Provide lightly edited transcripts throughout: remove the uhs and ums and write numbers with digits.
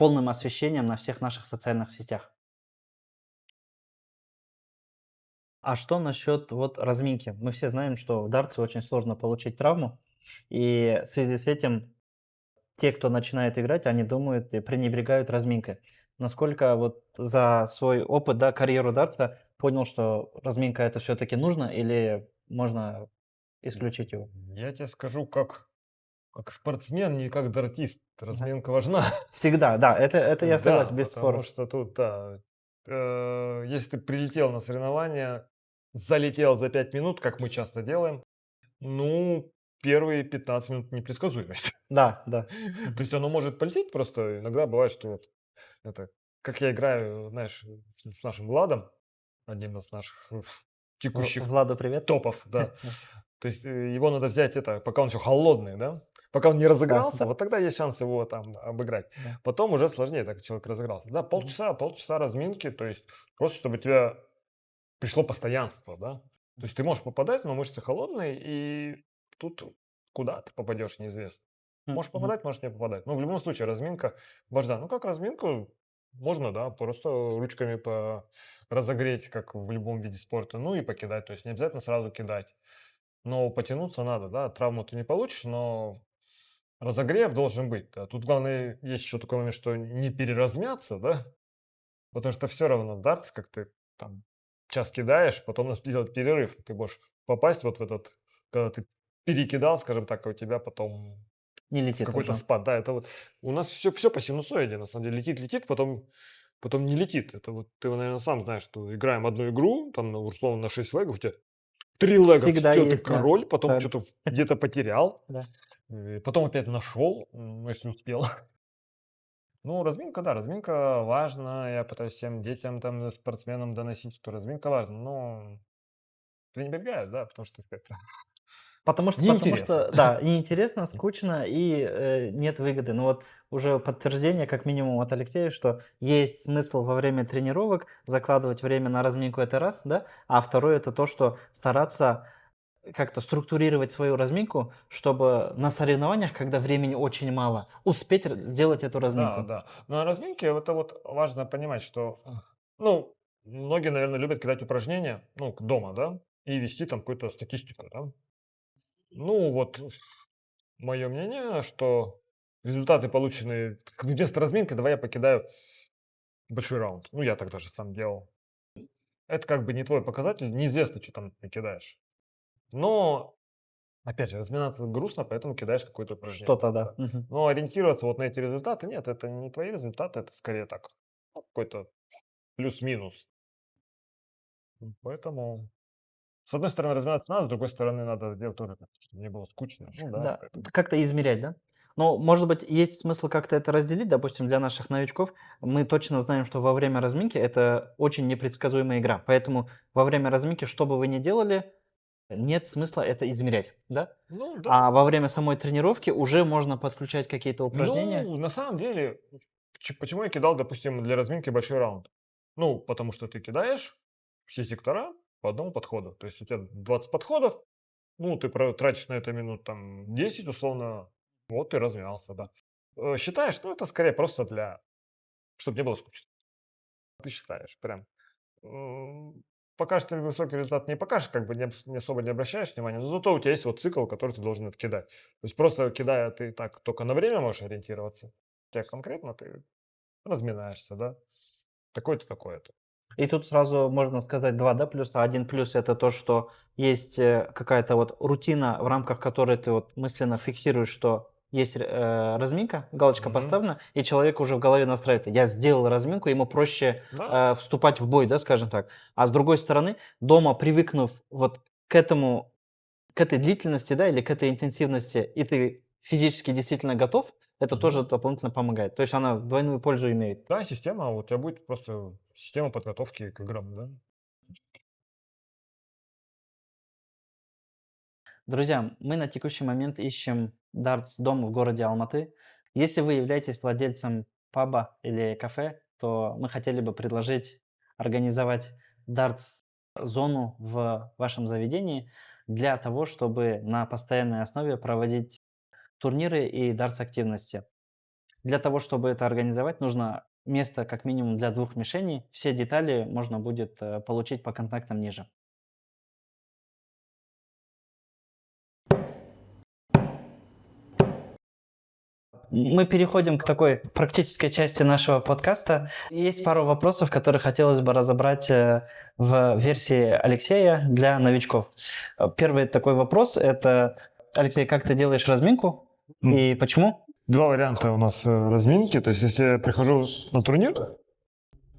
полным освещением на всех наших социальных сетях. А что насчет вот разминки? Мы все знаем, что в дартсе очень сложно получить травму, и в связи с этим те, кто начинает играть, они думают и пренебрегают разминкой. Насколько вот за свой опыт, да, карьеру дартса понял, что разминка это все-таки нужно или можно исключить его? Я тебе скажу, как спортсмен, не как дартист. Ага. Разминка важна. Всегда, да, это я Да, согласен, без потому спора. что тут, да, если ты прилетел на соревнования, залетел за 5 минут, как мы часто делаем, ну, первые 15 минут непредсказуемость. Да, да. То Мгм. есть оно может полететь, просто иногда бывает, что вот это, как я играю, знаешь, с нашим Владом, одним из наших текущих Владу привет. топов, да. То есть его надо взять это, пока он еще холодный, да, пока он не Да, разыгрался, да, вот тогда есть шанс его там обыграть. да. Потом уже сложнее, так как человек разыгрался. Да, Мгм. полчаса разминки, то есть просто чтобы у тебя пришло постоянство, да. То есть ты можешь попадать, но мышцы холодные, и тут куда ты попадешь, неизвестно. Можешь Мгм. попадать, можешь не попадать. Но в любом случае разминка важна. Ну, как разминку можно, да, просто ручками разогреть, как в любом виде спорта, ну и покидать. То есть не обязательно сразу кидать. Но потянуться надо, да. Травму ты не получишь, но разогрев должен быть. Да. Тут главное, есть еще такой момент, что не переразмяться, да, потому что все равно в дартс, как ты там час кидаешь, потом надо сделать перерыв. Ты можешь попасть вот в этот, когда ты перекидал, скажем так, а у тебя потом Не в летит какой-то уже. спад. Да, это вот у нас все по синусоиде, на самом деле. Летит, потом не летит. Это вот ты, наверное, сам знаешь, что играем одну игру, там, условно, на 6 легов, у тебя 3 лега, Всегда все, ты есть, да. король, потом Так, что-то где-то потерял, да. потом опять нашел, если успел. Ну, разминка, да, разминка важна. Я пытаюсь всем детям, там, спортсменам доносить, что разминка важна, но пренебрегают, да, потому что это Потому неинтересно. что, да, и интересно, скучно, и, нет выгоды. Но вот уже подтверждение, как минимум от Алексея, что есть смысл во время тренировок закладывать время на разминку- это раз, да. А второе- это то, что стараться как-то структурировать свою разминку, чтобы на соревнованиях, когда времени очень мало, успеть сделать эту Да, разминку. да. На разминке это вот важно понимать, что, ну, многие, наверное, любят кидать упражнения, ну, дома, да, и вести там какую-то статистику, да. Ну, вот мое мнение, что результаты, полученные вместо разминки, давай я покидаю большой раунд. Ну, я так даже сам делал. Это как бы не твой показатель, неизвестно, что там ты кидаешь. Но, опять же, разминаться грустно, поэтому кидаешь какое-то упражнение Что-то, там, да. да. Мгм. Но ориентироваться вот на эти результаты, нет, это не твои результаты, это скорее так, ну, какой-то плюс-минус. Поэтому, с одной стороны, разминаться надо, с другой стороны, надо делать тоже, чтобы не было скучно. Ну да, Да, поэтому. как-то измерять, да? Но, может быть, есть смысл как-то это разделить, допустим, для наших новичков. Мы точно знаем, что во время разминки это очень непредсказуемая игра. Поэтому во время разминки, что бы вы ни делали, нет смысла это измерять, да? Ну да. А во время самой тренировки уже можно подключать какие-то упражнения. Ну, на самом деле, почему я кидал, допустим, для разминки большой раунд? Ну, потому что ты кидаешь все сектора по одному подходу. То есть у тебя 20 подходов, ну, ты тратишь на это минут там 10 условно, вот ты размялся, да. Считаешь, ну, это скорее просто чтобы не было скучно. Ты считаешь прям. М, Пока что ты высокий результат не покажешь, как бы не особо не обращаешь внимания, но зато у тебя есть вот цикл, который ты должен откидать. То есть просто кидая, ты так только на время можешь ориентироваться. У тебя конкретно ты разминаешься, да. Такой-то, такое-то. И тут сразу можно сказать 2, да, плюса. Один плюс- это то, что есть, какая-то вот рутина, в рамках которой ты вот мысленно фиксируешь, что есть, разминка, галочка Мгм. поставлена, и человек уже в голове настраивается. Я сделал разминку, ему проще, Да. вступать в бой, да, скажем так. А с другой стороны, дома привыкнув вот к этому, к этой длительности, да, или к этой интенсивности, и ты физически действительно готов, это Мгм. тоже дополнительно помогает. То есть она двойную пользу имеет. Да, система, у тебя будет просто система подготовки к играм, да. Друзья, мы на текущий момент ищем дартс-дом в городе Алматы. Если вы являетесь владельцем паба или кафе, то мы хотели бы предложить организовать дартс-зону в вашем заведении для того, чтобы на постоянной основе проводить турниры и дартс-активности. Для того, чтобы это организовать, нужно место как минимум для 2 мишеней. Все детали можно будет, получить по контактам ниже. Мы переходим к такой практической части нашего подкаста. Есть пару вопросов, которые хотелось бы разобрать в версии Алексея для новичков. Первый такой вопрос – это, Алексей, как ты делаешь разминку и почему? Два варианта у нас разминки. То есть, если я прихожу на турнир,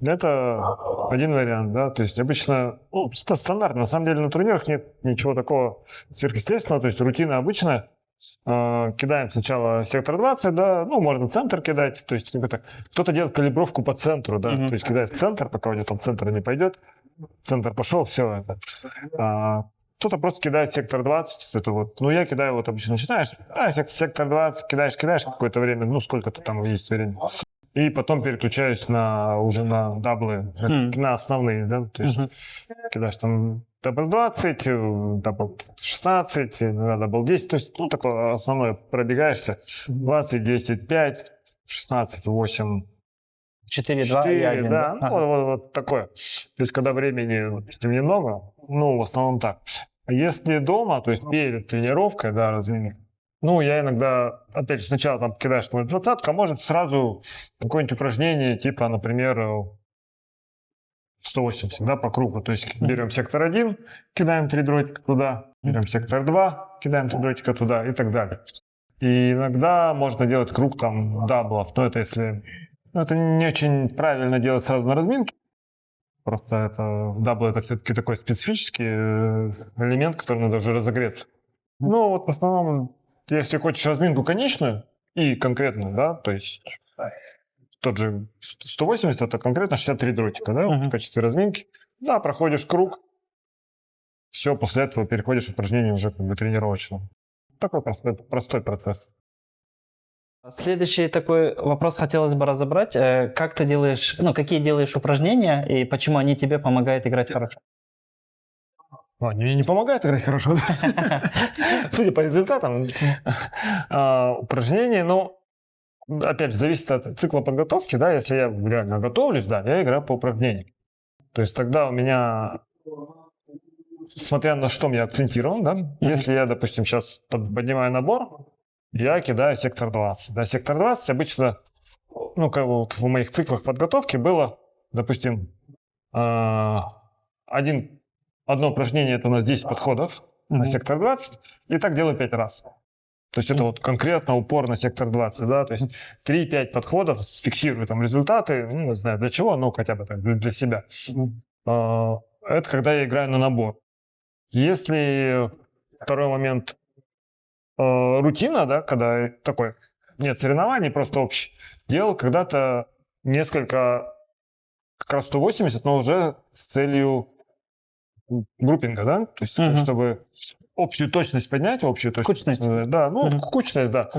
это один вариант, да, то есть обычно, ну, стандартно, на самом деле на турнирах нет ничего такого сверхъестественного, то есть рутина обычная. Кидаем сначала сектор 20, да, ну, можно центр кидать, то есть кто-то делает калибровку по центру, да, то есть кидает в центр, пока у него там центр не пойдет, центр пошел, все это. Кто-то просто кидает сектор 20, это вот, ну, я кидаю, вот обычно начинаешь, сектор 20, кидаешь какое-то время, ну, сколько-то там есть времени. И потом переключаюсь уже на даблы, на основные, да, то есть кидаешь там дабл 20, дабл 16, дабл 10, то есть, ну, такое основное, пробегаешься, 20, 10, 5, 16, 8, 4, 2 и 1, да, да? ну, вот такое. То есть, когда времени немного, ну, в основном так. А если дома, то есть перед тренировкой, да, разминка, ну, я иногда, опять же, сначала там кидаешь какую-нибудь двадцатку, а может сразу какое-нибудь упражнение, типа, например, 180, да, по кругу. То есть берем сектор 1, кидаем 3 дротика туда, берем сектор 2, кидаем 3 дротика туда и так далее. И иногда можно делать круг там даблов, но это если... Ну, это не очень правильно делать сразу на разминке. Просто это даблы это все-таки такой специфический элемент, который надо уже разогреться. Ну, вот в основном, если хочешь разминку конечную и конкретную, да, то есть тот же 180, это конкретно 63 дротика, да, в качестве разминки. Да, проходишь круг, все, после этого переходишь к упражнению уже как бы тренировочному. Такой простой процесс. Следующий такой вопрос хотелось бы разобрать. Как ты делаешь, ну, какие делаешь упражнения и почему они тебе помогают играть хорошо? Они не помогают играть хорошо, судя по результатам. Упражнения, ну, опять же, зависит от цикла подготовки, да, если я реально готовлюсь, да, я играю по упражнениям. То есть тогда у меня, смотря на что я акцентирован, да, если я, допустим, сейчас поднимаю набор, я кидаю сектор 20. Да, сектор 20 обычно, ну, как вот в моих циклах подготовки было, допустим, одно упражнение, это у нас 10 подходов на сектор 20, и так делаю 5 раз. То есть это вот конкретно упор на сектор 20, да, то есть 3-5 подходов, фиксирую там результаты, ну, не знаю для чего, но хотя бы так, для себя. Это когда я играю на набор. Если второй момент рутина, да, когда такой, нет соревнований, просто общий, делал когда-то несколько, как раз 180, но уже с целью группинга, да, то есть чтобы общую точность поднять, общую точность. Кучность. Да, ну, кучность, да.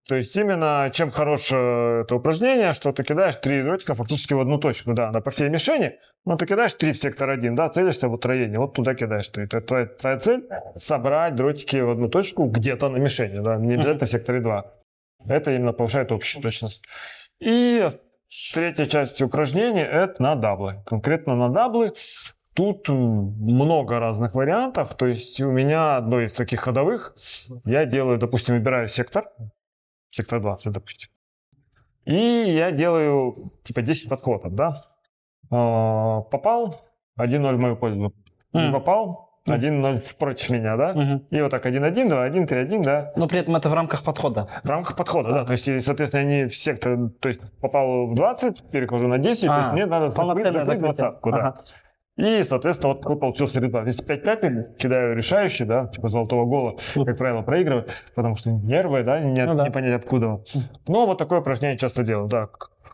То есть именно чем хорошее это упражнение, что ты кидаешь 3 дротика фактически в одну точку, да, по всей мишени, но ты кидаешь 3 в сектор 1, да, целишься в утроение, вот туда кидаешь ты. Это твоя цель – собрать дротики в одну точку где-то на мишени, да, не обязательно в секторе 2. Это именно повышает общую точность. И третья часть упражнений – это на даблы. Конкретно на даблы. Тут много разных вариантов, то есть у меня одно из таких ходовых, я делаю, допустим, выбираю сектор 20, допустим, и я делаю типа 10 подходов, да, попал, 1-0 в мою пользу, не попал, 1-0 против меня, да, и вот так 1-1, 2-1, 3-1, да. Но при этом это в рамках подхода. В рамках подхода, да, то есть, соответственно, они в сектор, то есть попал в 20, перехожу на 10, то есть мне надо закрыть 20-ку, да. И, соответственно, вот такой получился результат. Если 5-5 кидаю решающий, да, типа золотого гола, как правило, проигрываю, потому что нервы, да, не понять откуда. Но вот такое упражнение часто делаю, да.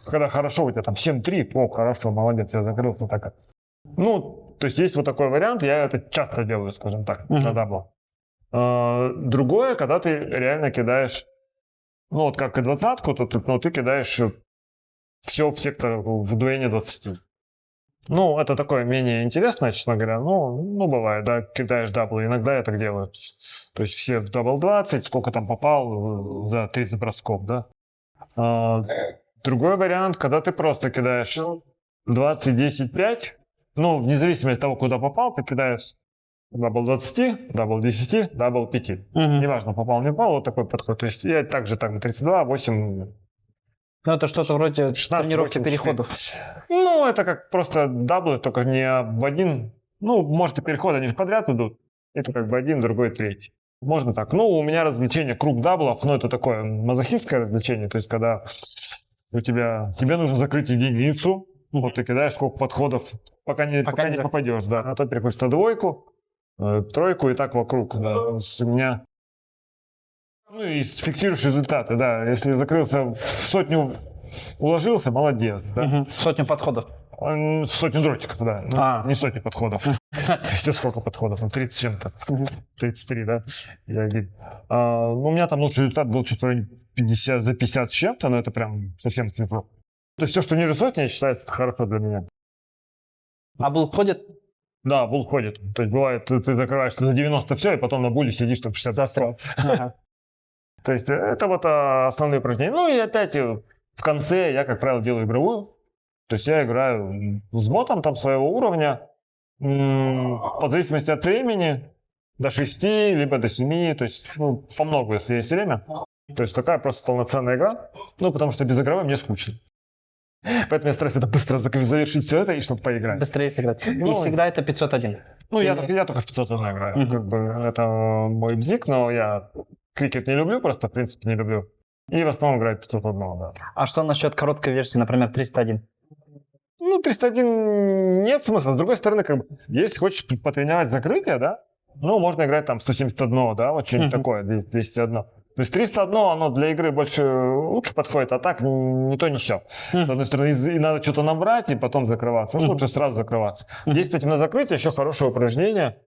Когда хорошо, у тебя там 7-3, хорошо, молодец, я закрылся так. Ну, то есть есть вот такой вариант, я это часто делаю, скажем так, на дабло. Другое, когда ты реально кидаешь, ну, вот как и 20-ку, то ты кидаешь все в сектор в дуэне 20. Ну, это такое менее интересное, честно говоря. Ну, бывает, да, кидаешь даблы. Иногда я так делаю. То есть все в дабл 20, сколько там попал за 30 бросков, да. А, Другой вариант, когда ты просто кидаешь 20, 10, 5. Ну, вне зависимости от того, куда попал, ты кидаешь дабл 20, дабл 10, дабл 5. Мгм. Неважно, попал, не попал, вот такой подход. То есть я также так 32, 8, Ну, это что-то вроде 16, тренировки 8, переходов. 4. Ну, это как просто даблы, только не в один. Ну, может, и переходы, они же подряд идут. Это как бы один, другой, третий. Можно так. Ну, у меня развлечение круг даблов, но это такое мазохистское развлечение. То есть, когда тебе нужно закрыть единицу, вот ты кидаешь сколько подходов, пока не попадешь, да. А то переходишь на двойку, тройку и так вокруг. Да. То есть у меня... Ну и фиксируешь результаты, да. Если закрылся в сотню, уложился, молодец, да. Мгм. Сотню подходов. Сотню дротиков, да. Ну, не сотни подходов. То есть сколько подходов? Ну, 30 с чем-то. 33, да? Ну, у меня там лучший результат был чуть ли 50 за 50 с чем-то, но это прям совсем неплохо. То есть все, что ниже сотни, считается хорошо для меня. А был входит? Да, булл ходит. То есть бывает, ты закрываешься на 90 все, и потом на буле сидишь там 60 Застрял. Ага. То есть это вот основные упражнения. Ну и опять в конце я, как правило, делаю игровую. То есть я играю с ботом там своего уровня, по зависимости от времени, до 6, либо до 7, то есть по много, если есть время. То есть такая просто полноценная игра. Ну, потому что без игровой мне скучно. Поэтому я стараюсь это быстро завершить все это, и чтобы поиграть. Быстрее сыграть. И Ну, всегда это 501. Ну, я только в 501 играю. Мгм. Как бы это мой бзик, но я крикет не люблю, просто в принципе не люблю. И в основном играю 501, да. А что насчет короткой версии, например, 301? Ну, 301 нет смысла. С другой стороны, как бы, если хочешь потренировать закрытие, да, ну, можно играть там 171, да, вот что-нибудь такое, 201. То есть 301, оно для игры лучше подходит, а так не то, не все. С одной стороны, и надо что-то набрать, и потом закрываться. Ну, лучше сразу закрываться. Есть, кстати, на закрытие еще хорошее упражнение.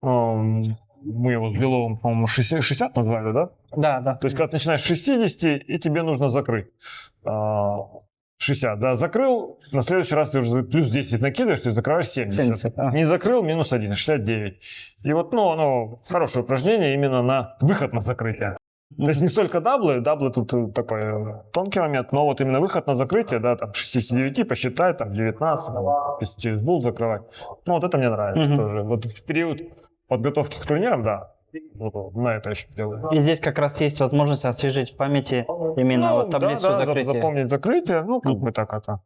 Мы его с Беловым, по-моему, 60 назвали, да? Да. То есть, когда ты начинаешь с 60, и тебе нужно закрыть. 60, да, закрыл, на следующий раз ты уже плюс 10 накидываешь, то есть закрываешь 70. Не закрыл, минус 1, 69. И вот, ну, оно хорошее упражнение именно на выход на закрытие. То есть не столько даблы тут такой тонкий момент, но вот именно выход на закрытие, да, там 69 посчитать, там 19, там, если через булл закрывать. Ну, вот это мне нравится тоже. Вот в период подготовки к турнирам, да, вот на это еще делаю. И здесь как раз есть возможность освежить в памяти именно вот таблицу закрытия. Запомнить закрытие, ну, как бы так это.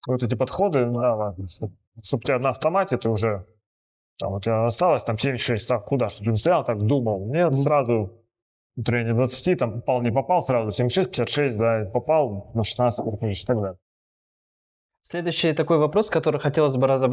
Вот эти подходы, да, ладно. Чтобы у тебя на автомате, ты уже, там, у тебя осталось там 76, так, куда, чтобы ты не стоял, так думал. Нет, сразу в районе 20, там, попал, не попал, сразу 76, 56, да, попал на 16, и так далее. Следующий такой вопрос, который хотелось бы разобрать.